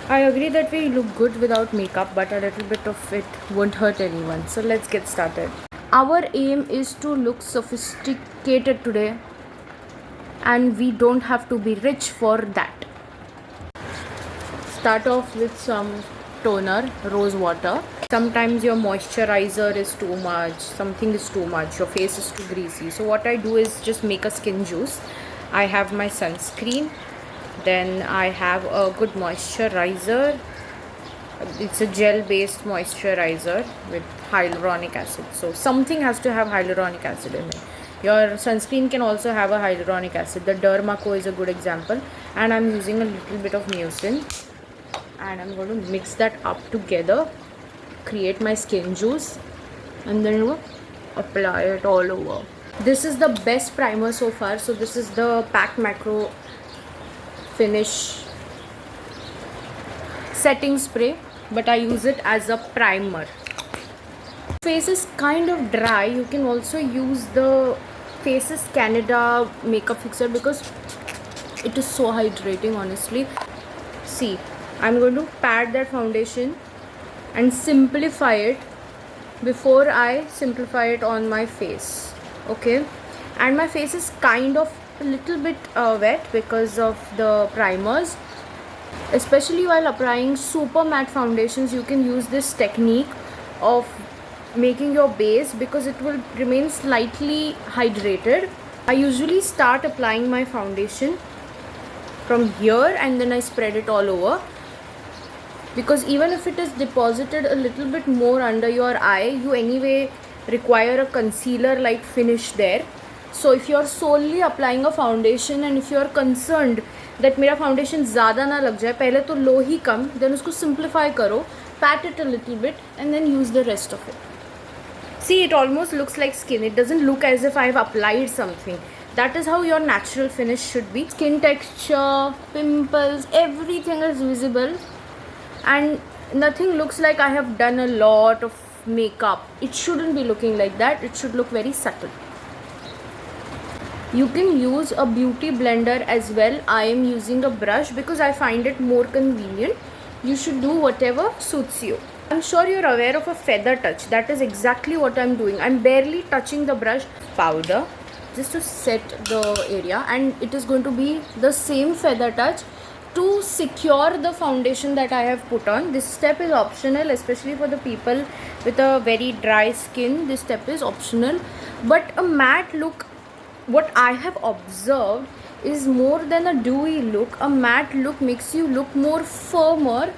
I agree that we look good without makeup, but a little bit of it won't hurt anyone. So let's get started. Our aim is to look sophisticated today, and we don't have to be rich for that. Start off with some toner, rose water. Sometimes your moisturizer is too much, something is too much, your face is too greasy. So what I do is just make a skin juice. I have my sunscreen, then I have a good moisturizer. It's a gel based moisturizer with hyaluronic acid, so something has to have hyaluronic acid in it. Your sunscreen can also have a hyaluronic acid. The Dermaco is a good example, and I'm using a little bit of mucin, and I'm going to mix that up together, create my skin juice, and then apply it all over. This is the best primer so far. So this is the Pack Macro Finish setting spray, but I use it as a primer. Face is kind of dry. You can also use the Faces Canada makeup fixer because it is so hydrating, honestly. See, I'm going to pat that foundation and simplify it before I simplify it on my face. Okay, and my face is kind of a little bit wet because of the primers. Especially while applying super matte foundations, you can use this technique of making your base because it will remain slightly hydrated. I usually start applying my foundation from here and then I spread it all over, because even if it is deposited a little bit more under your eye, you anyway require a concealer like finish there. So if you are solely applying a foundation and if you are concerned that मेरा foundation ज़्यादा ना लग जाए, पहले तो लो ही कम, then उसको simplify करो, pat it a little bit and then use the rest of it. See, it almost looks like skin. It doesn't look as if I've applied something. That is how your natural finish should be. Skin texture, pimples, everything is visible and nothing looks like I have done a lot of makeup. It shouldn't be looking like that. It should look very subtle. You can use a beauty blender as well. I am using a brush because I find it more convenient. You should do whatever suits you. I'm sure you're aware of a feather touch. That is exactly what I'm doing. I'm barely touching the brush. Powder just to set the area, and it is going to be the same feather touch to secure the foundation that I have put on. This step is optional, especially for the people with a very dry skin. This step is optional, but a matte look, what I have observed, is more than a dewy look. A matte look makes you look more firmer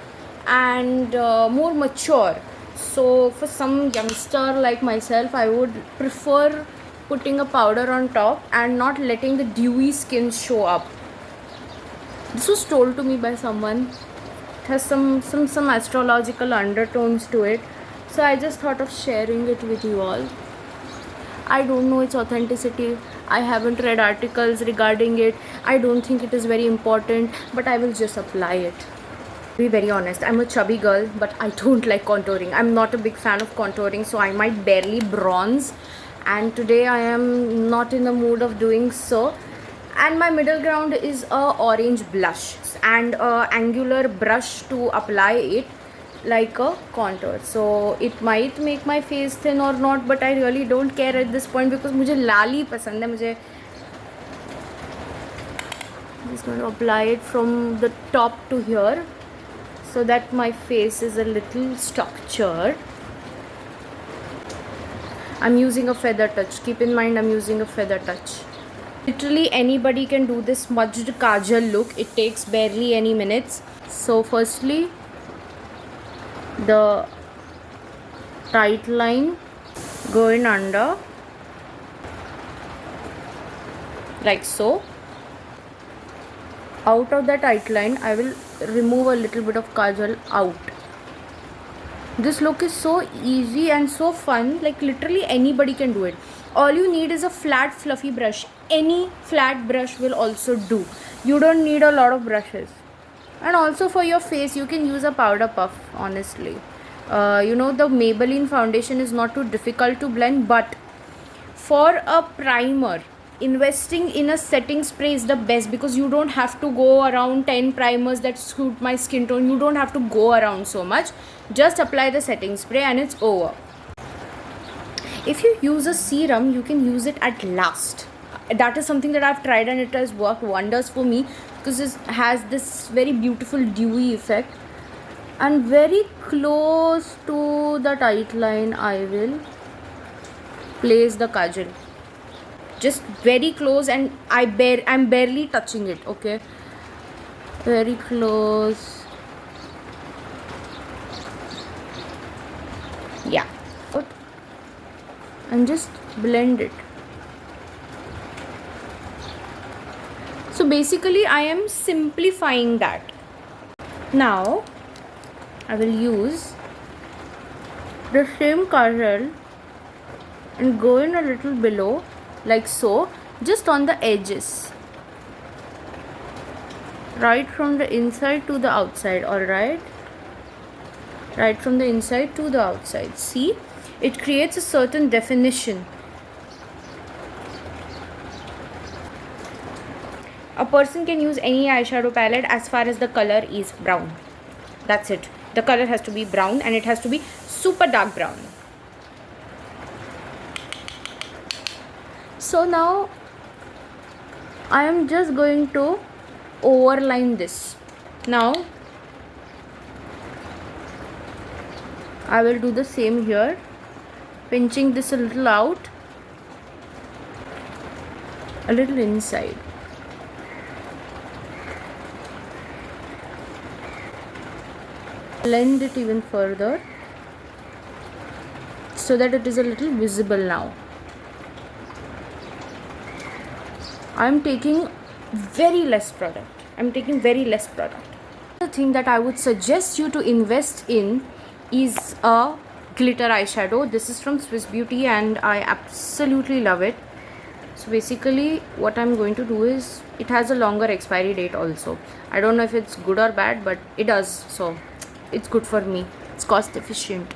and more mature. So for some youngster like myself, I would prefer putting a powder on top and not letting the dewy skin show up. This was told to me by someone. It has some astrological undertones to it, so I just thought of sharing it with you all. I don't know its authenticity. I haven't read articles regarding it. I don't think it is very important, but I will just apply it. To be very honest, I'm a chubby girl, but I don't like contouring. I'm not a big fan of contouring, so I might barely bronze, and today I am not in the mood of doing so. And my middle ground is a orange blush and a angular brush to apply it like a contour. So it might make my face thin or not, but I really don't care at this point because मुझे लाली पसंद है. मुझे I'm just going to apply it from the top to here so that my face is a little structured. I'm using a feather touch. Keep in mind, I'm using a feather touch. Literally anybody can do this smudged kajal look. It takes barely any minutes. So firstly, the tight line going under like so. Out of the tight line, I will remove a little bit of kajal out. This look is so easy and so fun. Like literally anybody can do it. All you need is a flat fluffy brush. Any flat brush will also do. You don't need a lot of brushes. And also for your face, you can use a powder puff, honestly. The Maybelline foundation is not too difficult to blend, but for a primer, investing in a setting spray is the best, because you don't have to go around 10 primers that suit my skin tone. You don't have to go around so much. Just apply the setting spray and it's over. If you use a serum, you can use it at last. That is something that I've tried and it has worked wonders for me, because it has this very beautiful dewy effect. And very close to the tight line I will place the kajal. Just very close, and I'm barely touching it. Okay, very close. Yeah, and just blend it. So basically I am simplifying that. Now I will use the same kajal and go in a little below, like so, just on the edges, right from the inside to the outside. All right, right from the inside to the outside. See, it creates a certain definition. A person can use any eyeshadow palette as far as the color is brown. That's it. The color has to be brown, and it has to be super dark brown. So now I am just going to overline this. Now I will do the same here, pinching this a little out, a little inside. Blend it even further so that it is a little visible now. I am taking very less product. The thing that I would suggest you to invest in is a glitter eyeshadow. This is from Swiss Beauty and I absolutely love it. So basically what I'm going to do is, it has a longer expiry date also. I don't know if it's good or bad, but it does, so it's good for me. It's cost efficient.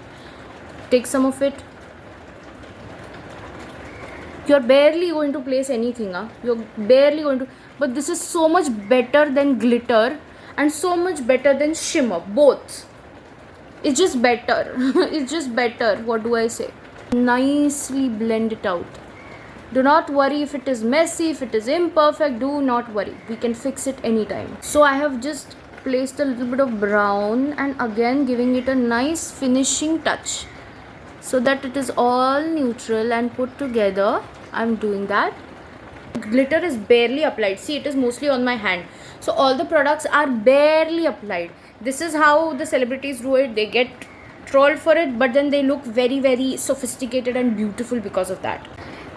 Take some of it. You're barely going to place anything, you're barely going to, but this is so much better than glitter and so much better than shimmer. Both, it's just better. It's just better. What do I say? Nicely blend it out. Do not worry if it is messy, if it is imperfect. Do not worry, we can fix it anytime. So I have just placed a little bit of brown and again giving it a nice finishing touch so that it is all neutral and put together. I'm doing that. Glitter is barely applied. See, it is mostly on my hand, so all the products are barely applied. This is how the celebrities do it. They get trolled for it, but then they look very, very sophisticated and beautiful because of that.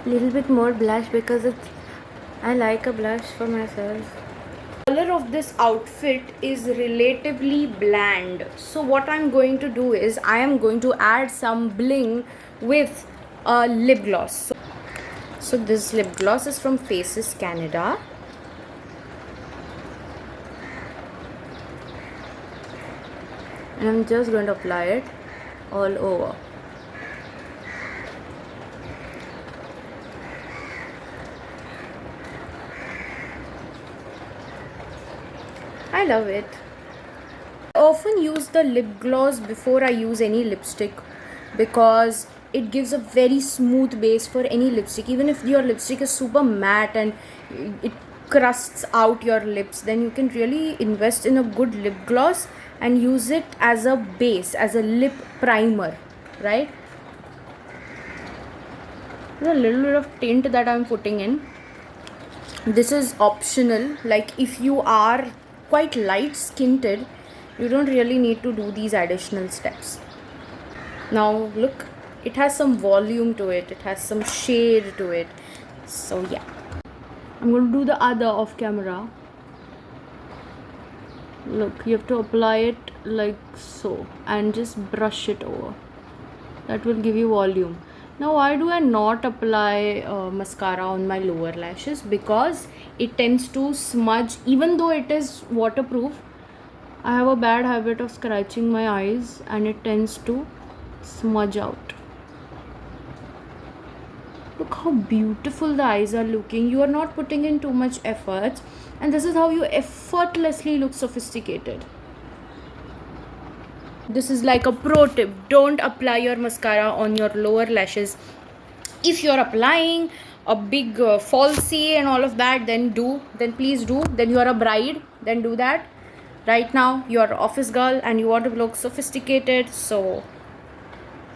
Little bit more blush, because I like a blush for myself. Color of this outfit is relatively bland, so what I'm going to do is I am going to add some bling with a lip gloss. So this lip gloss is from Faces Canada. And I'm just going to apply it all over. I love it. I often use the lip gloss before I use any lipstick, because it gives a very smooth base for any lipstick. Even if your lipstick is super matte and it crusts out your lips, then you can really invest in a good lip gloss and use it as a base, as a lip primer, right? There's a little bit of tint that I'm putting in. This is optional. Like if you are quite light skinned, you don't really need to do these additional steps. Now look, it has some volume to it, it has some shade to it. So yeah, I'm going to do the other off camera. Look, you have to apply it like so and just brush it over. That will give you volume. Now why do I not apply mascara on my lower lashes? Because it tends to smudge. Even though it is waterproof, I have a bad habit of scratching my eyes and it tends to smudge out. Look how beautiful the eyes are looking. You are not putting in too much effort, and this is how you effortlessly look sophisticated. This is like a pro tip. Don't apply your mascara on your lower lashes. If you're applying a big falsie and all of that, then please do. Then you are a bride, then do that. Right now you're an office girl and you want to look sophisticated, so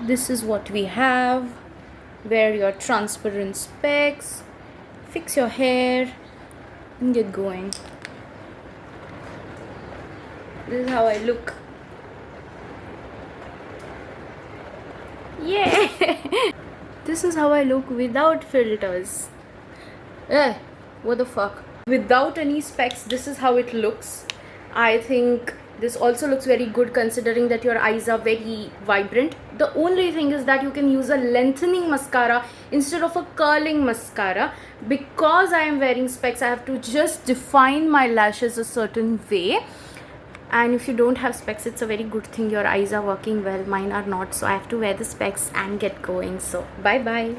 this is what we have. Wear your transparent specs, fix your hair, and get going. This is how I look. Yeah. This is how I look without filters. What the fuck? Without any specs, this is how it looks. I think this also looks very good considering that your eyes are very vibrant. The only thing is that you can use a lengthening mascara instead of a curling mascara. Because I am wearing specs, I have to just define my lashes a certain way. And if you don't have specs, it's a very good thing. Your eyes are working well, mine are not, so I have to wear the specs and get going. So bye bye.